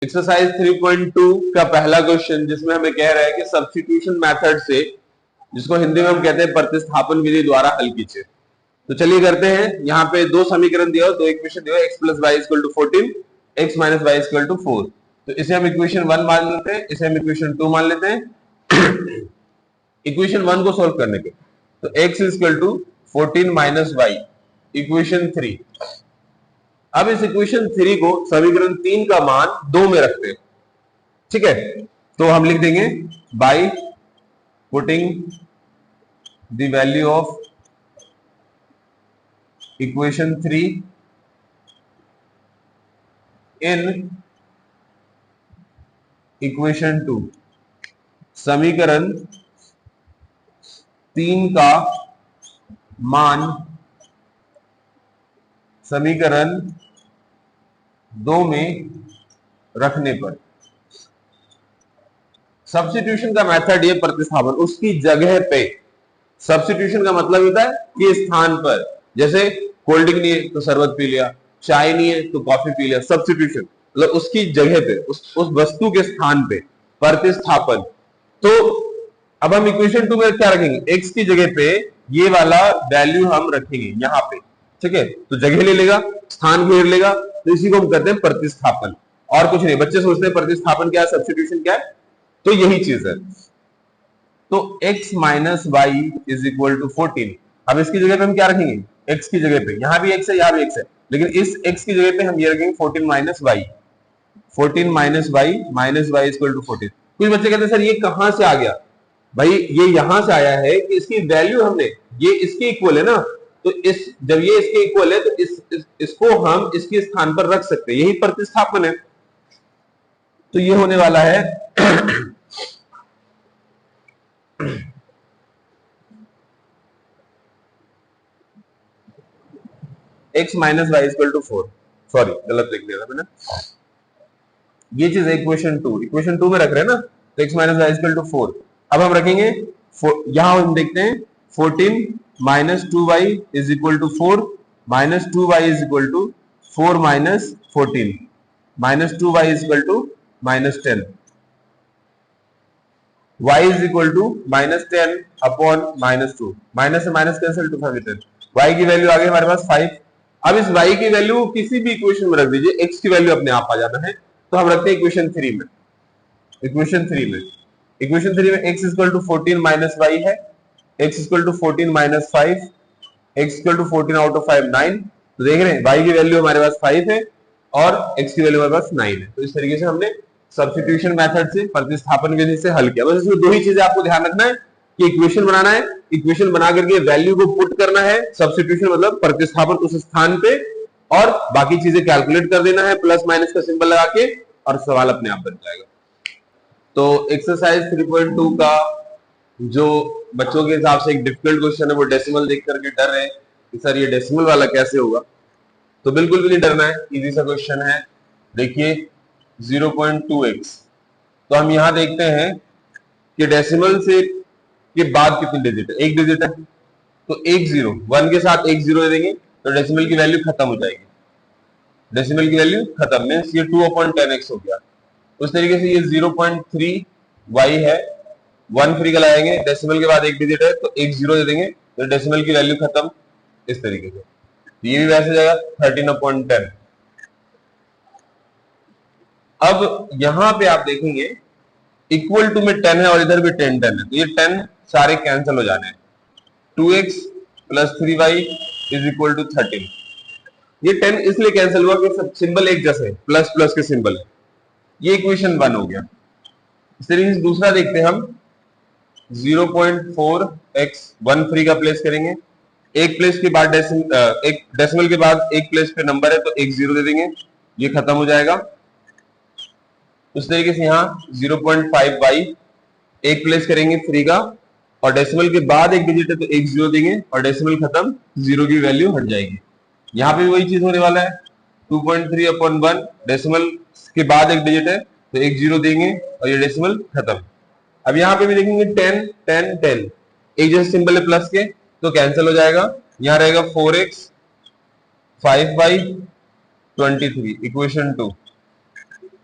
Exercise 3.2 का पहला question जिसमें हमें कह रहा है कि सब्स्टिट्यूशन मेथड से, जिसको हिंदी में हम कहते हैं प्रतिस्थापन विधि द्वारा हल कीजिए। तो चलिए करते हैं। यहाँ पे दो समीकरण दिया हो, दो इक्वेशन दिया हो, x plus y equal to 14, x minus y equal to 4। तो इसे हम इक्वेशन 1 मान लेते हैं, इसे हम इक्वेशन 2 मान लेते हैं। इक्वेशन 1 को सोल्व करने के तो x equal to 14 minus y equation 3। अब इस इक्वेशन 3 को समीकरण 3 का मान 2 में रखते हैं, ठीक है। तो हम लिख देंगे by putting the value of equation 3 in equation 2। समीकरण 3 का मान समीकरण 2 में रखने पर सब्स्टिट्यूशन का मेथड ये प्रतिस्थापन, उसकी जगह पे। सब्स्टिट्यूशन का मतलब होता है कि स्थान पर, जैसे कोल्ड ड्रिंक नहीं है तो शरबत पी लिया, चाय नहीं है तो कॉफी पी लिया। सब्स्टिट्यूशन मतलब उसकी जगह पे, उस वस्तु के स्थान पे प्रतिस्थापन। तो अब हम इक्वेशन 2 में क्या रखेंगे, x की जगह पे ये वाला वैल्यू हम रखेंगे यहां पे, ठीक है। तो जगह ले लेगा, स्थान घेर लेगा, तो इसी को हम कहते हैं प्रतिस्थापन, और कुछ नहीं। बच्चे सोचते हैं प्रतिस्थापन क्या है, सब्स्टिट्यूशन क्या है, तो यही चीज है। तो x minus y is equal to 14। अब इसकी जगह पे हम क्या रखेंगे, x की जगह पे, यहां भी x है, यहां भी x है, लेकिन इस x की जगह पे हम ये रखेंगे 14 minus y. 14 minus y equal to 14। कुछ बच्चे कहते हैं सर ये कहां से आ गया, भाई ये यहां से आया है कि इसकी वैल्यू हमने, ये इसके इक्वल है ना, तो इस जब ये इसके इक्वल है तो इसको हम इसके स्थान पर रख सकते हैं, यही प्रतिस्थापन है। तो ये होने वाला है x minus y equal to 4। Sorry गलत लिख दिया था मैंने, ये चीज इक्वेशन 2 में रख रहे हैं ना, तो x minus y equal to 4। अब हम रखेंगे यहां हम देखते हैं 14 minus 2y is equal to 4, minus 2y is equal to 4 minus 14, minus 2y is equal to minus 10, y is equal to minus 10 upon minus 2, minus से माइनस कैंसिल, 2 5 10, y की value आ गई हमारे पास 5। अब इस y की वैल्यू किसी भी इक्वेशन में रख दीजिए, x की वैल्यू अपने आप आ जाना है। तो हम रखते हैं इक्वेशन 3 में, इक्वेशन 3 में x equal to 14 minus y है, x equal to 14 minus 5, x equal to 14 out of 5 9। तो देख रहे हैं y की वैल्यू हमारे पास 5 है और x की वैल्यू हमारे पास 9 है। तो इस तरीके से हमने सब्स्टिट्यूशन मेथड से, प्रतिस्थापन विधि से हल किया। बस इसमें दो ही चीजें आपको ध्यान रखना है कि इक्वेशन बनाना है, इक्वेशन बना करके वैल्यू को पुट करना है, सब्स्टिट्यूशन मतलब प्रतिस्थापन उस स्थान पे, और बाकी चीजें कैलकुलेट कर देना है प्लस माइनस का सिंबल लगा के, और सवाल अपने आप बन जाएगा। तो एक्सरसाइज 3.2 का जो बच्चों के हिसाब से एक डिफिकल्ट क्वेश्चन है, वो डेसिमल देख करके डर रहे हैं कि सर ये डेसिमल वाला कैसे होगा। तो बिल्कुल भी नहीं डरना है, इजी सा क्वेश्चन है। देखिए 0.2x, तो हम यहां देखते हैं कि डेसिमल से के बाद कितनी डिजिट है, एक डिजिट है, तो एक जीरो, 1 के साथ एक जीरो दे देंगे तो डेसिमल की वैल्यू खत्म हो जाएगी, डेसिमल की वैल्यू खत्म, मींस ये 2/10x हो गया। उस तरीके से ये 0.3y है, 1 फ्री का लाएंगे, डेसिमल के बाद एक डिजिट है तो एक जीरो दे देंगे तो डेसिमल की वैल्यू खत्म, इस तरीके से। ये भी वैसे जाएगा 13/10। अब यहां पे आप देखेंगे इक्वल टू में 10 है और इधर भी 10 है, तो ये 10 सारे कैंसिल हो जाने हैं। 2x plus 3y is equal to 13। ये 10 इसलिए कैंसिल हुआ कि सिंबल एक जैसे है, प्लस प्लस के सिंबल है। ये इक्वेशन 1 हो गया। इस तरीके से दूसरा देखते हैं हम, 0.4x, 1 फ्री का प्लेस करेंगे, एक प्लेस के बाद एक डेसिमल के बाद एक प्लेस पे नंबर है तो एक जीरो दे देंगे, ये खत्म हो जाएगा। उस तरीके से यहाँ 0.5y, एक प्लेस करेंगे 3 का, और डेसिमल के बाद एक डिजिट है तो एक जीरो देंगे और डेसिमल खत्म, जीरो की वैल्यू हट जाएगी। यहाँ पे वही चीज होने वाला है, 2.3/1, डेसिमल के बाद एक डिजिट है तो एक जीरो देंगे और ये डेसिमल खत्म। अब यहाँ पे भी देखेंगे 10 10 10, एक जैसे सिंबल है प्लस के तो कैंसिल हो जाएगा। यहाँ रहेगा 4x 5y 23, इक्वेशन 2।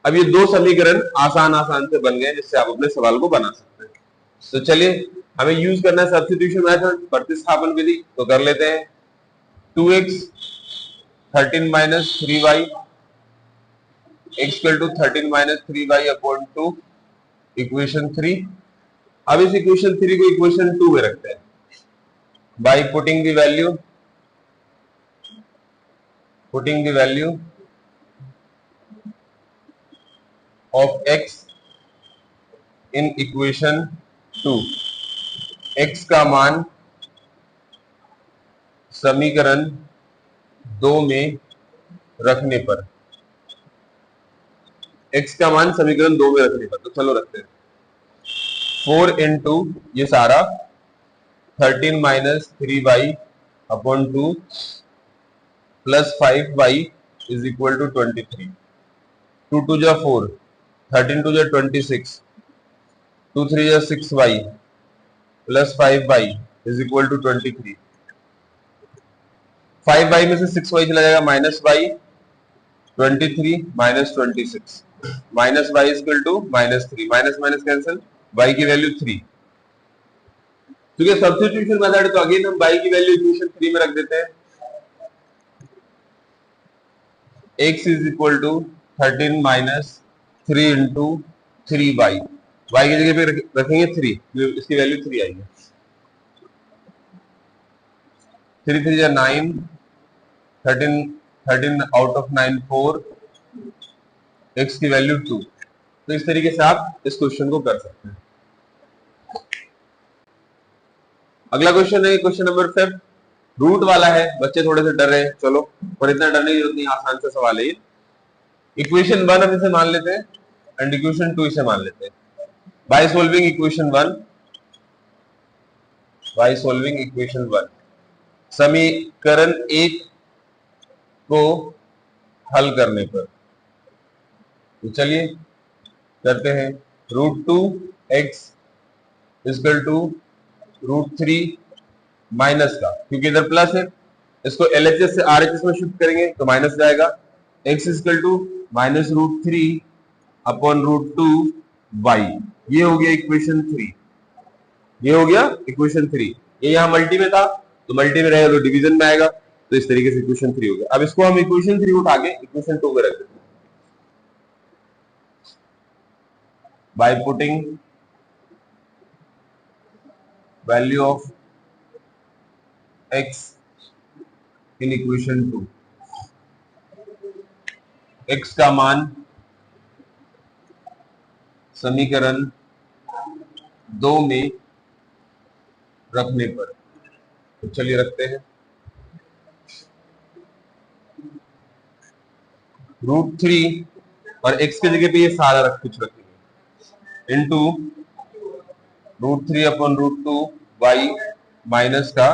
अब ये दो समीकरण आसान आसान से बन गए जिससे आप अपने सवाल को बना सकते हैं। तो चलिए हमें यूज करना है सब्स्टिट्यूशन मेथड, प्रतिस्थापन विधि, तो कर लेते हैं। 2x 13 minus 3y x equal to 13 minus 3y upon 2 equation 3। अब इस इक्वेशन 3 को इक्वेशन 2 में रखते हैं by putting the value of x in equation 2। x का मान समीकरण 2 में रखने पर, x का मान समीकरण 2 में रखने पर, तो चलो रखते हैं। 4 इंटू ये सारा 13 minus 3y upon 2 plus 5y is equal to 23। 2 2 जा 4, 13 2 जा 26, 2 3 जा 6y plus 5y is equal to 23। 5y में से 6y चला जाएगा, minus y, 23 minus 26, minus y is equal to minus 3, minus minus cancel, y की वैल्यू 3। क्योंकि सब्स्टिट्यूशन मेथड है तो अगेन हम y की वैल्यू इक्वेशन 3 में रख देते हैं। x is equal to 13 minus 3 into 3y, y की जगह पे रखेंगे 3, इसकी वैल्यू 3 आएगी। 3 3 जा 9, 13 आउट ऑफ 9 4, x की वैल्यू 2। तो इस तरीके से आप इस क्वेश्चन को कर सकते हैं। अगला क्वेश्चन है क्वेश्चन नंबर 5, रूट वाला है। बच्चे थोड़े से डर रहे हैं, चलो पर इतना डरने की जरूरत नहीं, आसान सा सवाल है ये। इक्वेशन 1 हम इसे मान लेते हैं एंड इक्वेशन 2 इसे मान लेते हैं। बाय सॉल्विंग इक्वेशन 1, समीकरण 1 को हल करने पर, तो चलिए करते हैं। Root 2 x equal to root 3 minus का, क्योंकि इधर प्लस है, इसको LHS से RHS में शिफ्ट करेंगे तो माइनस जाएगा। x equal to minus root 3 upon root 2 y, ये हो गया इक्वेशन 3। ये हो गया इक्वेशन 3। ये यहाँ मल्टी में था तो मल्टी में रहेगा तो डिवीजन में आएगा, तो इस तरीके से इक्वेशन 3 हो गया। अब इसको हम इक्वेशन 3 उठा के इक्वेशन 2 में रख देते हैं by putting value of x in equation 2। x का मान समीकरण 2 में रखने पर, तो चलिए रखते हैं। रूट 3 और x की जगह पे ये सारा कुछ रखेंगे into root 3 upon root 2 y minus का,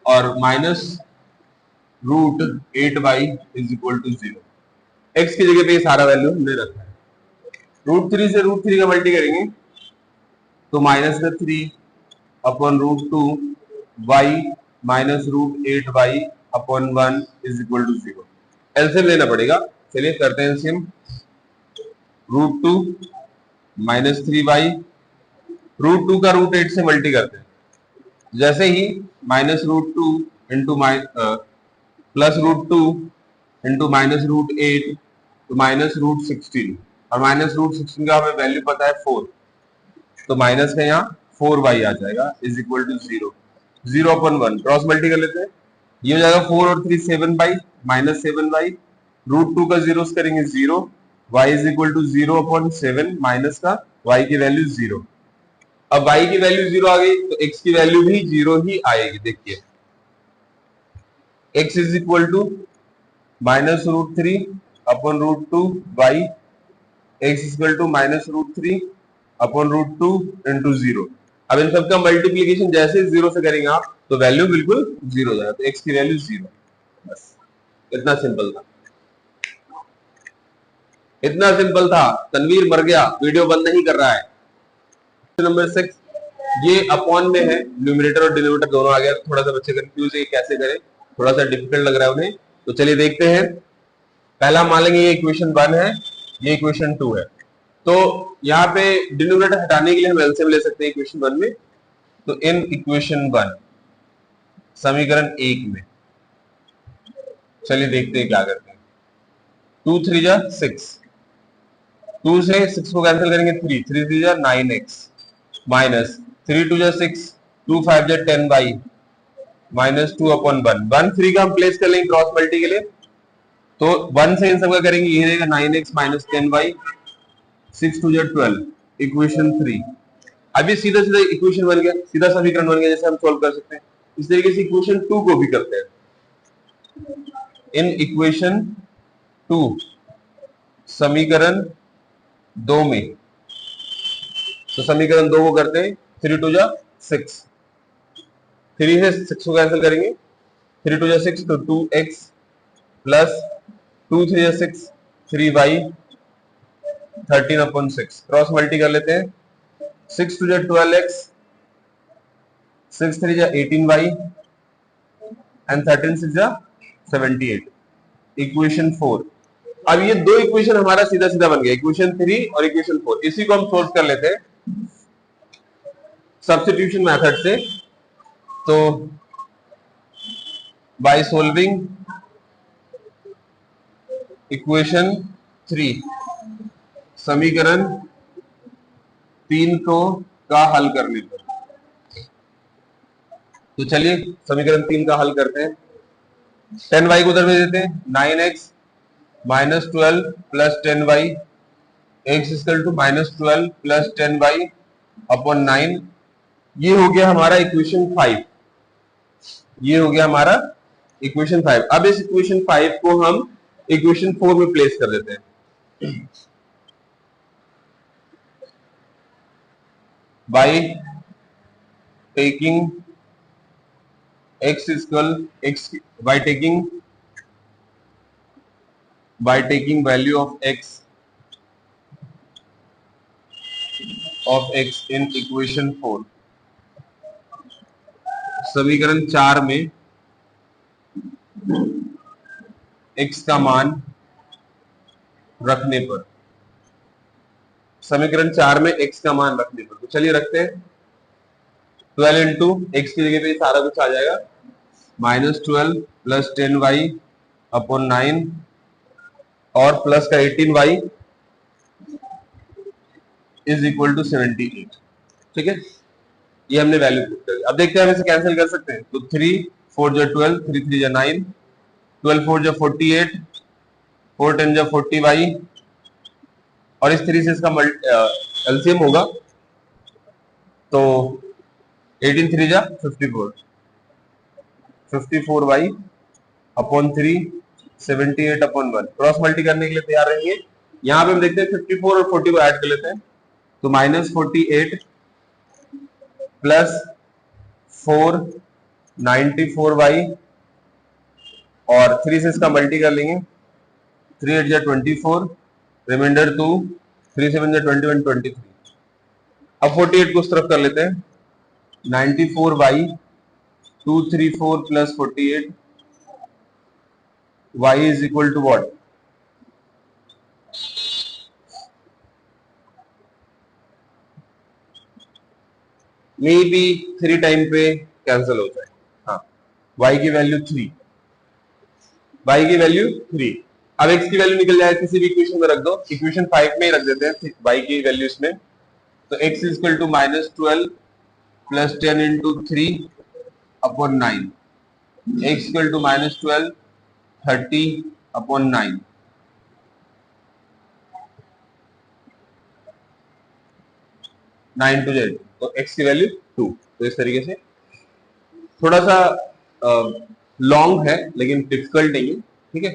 और minus root 8y is equal to 0। x की जगह पे ये सारा वैल्यू हमने रखा है। रूट 3 से रूट 3 का मल्टी करेंगे तो माइनस का 3 upon root 2 y minus root 8y upon 1 is equal to 0। LCM लेना पड़ेगा, चलिए करते हैं LCM. Root 2 minus 3y, root 2 का रूट 8 से मल्टी करते हैं, जैसे ही minus root 2 into plus root 2 into minus root 8 तो माइनस रूट 16, और माइनस रूट 16 का हमें वैल्यू पता है 4, तो माइनस का यहाँ 4y आ जाएगा is equal to 0। 0 upon 1 cross multi कर लेते हैं, ये हो जाएगा 4 और 3 7y माइनस 7y, रूट 2 का जीरोस करेंगे 0, y is equal to 0 upon 7 minus का y की वैल्यू 0। अब y की वैल्यू 0 आ गई तो x की वैल्यू भी 0 ही आएगी। देखिए x is equal to minus root 3 upon root 2 y, x equal to minus root 3 upon root 2 into 0। अब इन सबका मल्टीप्लीकेशन जैसे 0 से करेंगे आप तो वैल्यू बिल्कुल 0 हो जाएगा, तो x की वैल्यू 0। बस इतना सिंपल था, इतना सिंपल था। तनवीर मर गया, वीडियो बंद नहीं कर रहा है। नंबर 6, ये अपॉन में है, न्यूमरेटर और डिनोमिनेटर दोनों आ गया, थोड़ा सा बच्चे कंफ्यूज है कैसे करें, थोड़ा सा डिफिकल्ट लग रहा है उन्हें, तो चलिए देखते हैं। पहला मान लेंगे ये इक्वेशन 1 है ये इक्वेशन 2 है। तो यहाँ पे डिनोमिनेटर हटाने के लिए हम एलसीएम ले सकते हैं इक्वेशन 1 में। तो इन इक्वेशन 1 समीकरण 1 में चलिए देखते हैं क्या करते हैं। 2 3 जा 6, 2 से 6 को कैंसिल करेंगे 3 3 3 जा 9x माइनस 3 2 जा 6, 2 5 जा 10y माइनस 2 अपॉन 1 1 3 का हम प्लेस कर लेंगे क्रॉस मल्टी के लिए। तो 1 से इन सबका करेंगे, ये रहेगा 9x माइनस 10y 6 2 जा 12 इक्वेशन 3। अभी सीधा सीधा इक्वेशन बन गया, सीधा समीकरण बन गया, जैसे हम सोल्व कर सकते हैं। इस तरीके से इक्वेशन 2 को भी करते हैं। इन इक्वेशन 2 समीकरण 2 में, तो समीकरण 2 को करते हैं 3 2 जा 6, 3 से 6 को कैंसिल करेंगे 3 2 जा 6 तो 2x प्लस 2 3 जा 6 3y 13 अपॉन 6 क्रॉस मल्टी कर लेते हैं 6 2 जा 12x 6 3 जा 18y एंड 13 6 जा 78 इक्वेशन 4। अब ये दो इक्वेशन हमारा सीधा सीधा बन गया, इक्वेशन 3 और इक्वेशन 4। इसी को हम सोल्व कर लेते हैं सब्स्टिट्यूशन मेथड से। तो बाय सोल्विंग इक्वेशन 3 समीकरण 3 को का हल करने पर, तो चलिए समीकरण 3 का हल करते हैं। 10y को उधर भेज देते हैं, 9x minus 12 plus 10y x equal to minus 12 plus 10y upon 9। ये हो गया हमारा इक्वेशन 5, ये हो गया हमारा इक्वेशन 5। अब इस इक्वेशन 5 को हम इक्वेशन 4 में प्लेस कर देते हैं by taking x equal x by taking value of x in equation 4 समीकरण 4 में x का मान रखने पर, समीकरण 4 में x का मान रखने पर, तो चलिए रखते हैं 12 इंटू एक्स की जगह पे सारा कुछ आ जाएगा माइनस 12 प्लस 10y अपॉन 9 और प्लस का 18y इज इक्वल टू 78। ठीक है, ये हमने वैल्यू पुट कर दी। अब देखते हैं हम इसे कैंसिल कर सकते हैं। तो 3 4 जा 12, 3 3 जा 9, 12 4 जा 48, 4 10 जा 40y और इस 3 से इसका एलसीएम होगा तो 18 3 जा 54, 54y upon 3 78 upon 1 cross multi करने के लिए तैयार रहेंगे। यहां पे हम देखते हैं 54 और 40 को ऐड कर लेते हैं, तो माइनस 48 प्लस 4 94y और 3 से इसका मल्टी कर लेंगे, 3 8 जा 24 रिमाइंडर 2 3 7 जा 21 23। अब 48 को उस तरफ कर लेते हैं, 94y 234 plus 48 y is equal to what? May be 3 time पे कैंसिल हो जाए। हाँ, y की वैल्यू 3, y की वैल्यू 3। अब x की वैल्यू निकल जाए, किसी भी इक्वेशन में रख दो, इक्वेशन 5 में ही रख देते हैं y की वैल्यू इसमें। तो x is equal to minus 12 plus 10 into 3 upon 9, x equal to minus 12 30 upon 9। Nine two Z, तो x की वैल्यू 2। तो इस तरीके से थोड़ा सा लॉन्ग है लेकिन डिफिकल्ट नहीं है। ठीक है।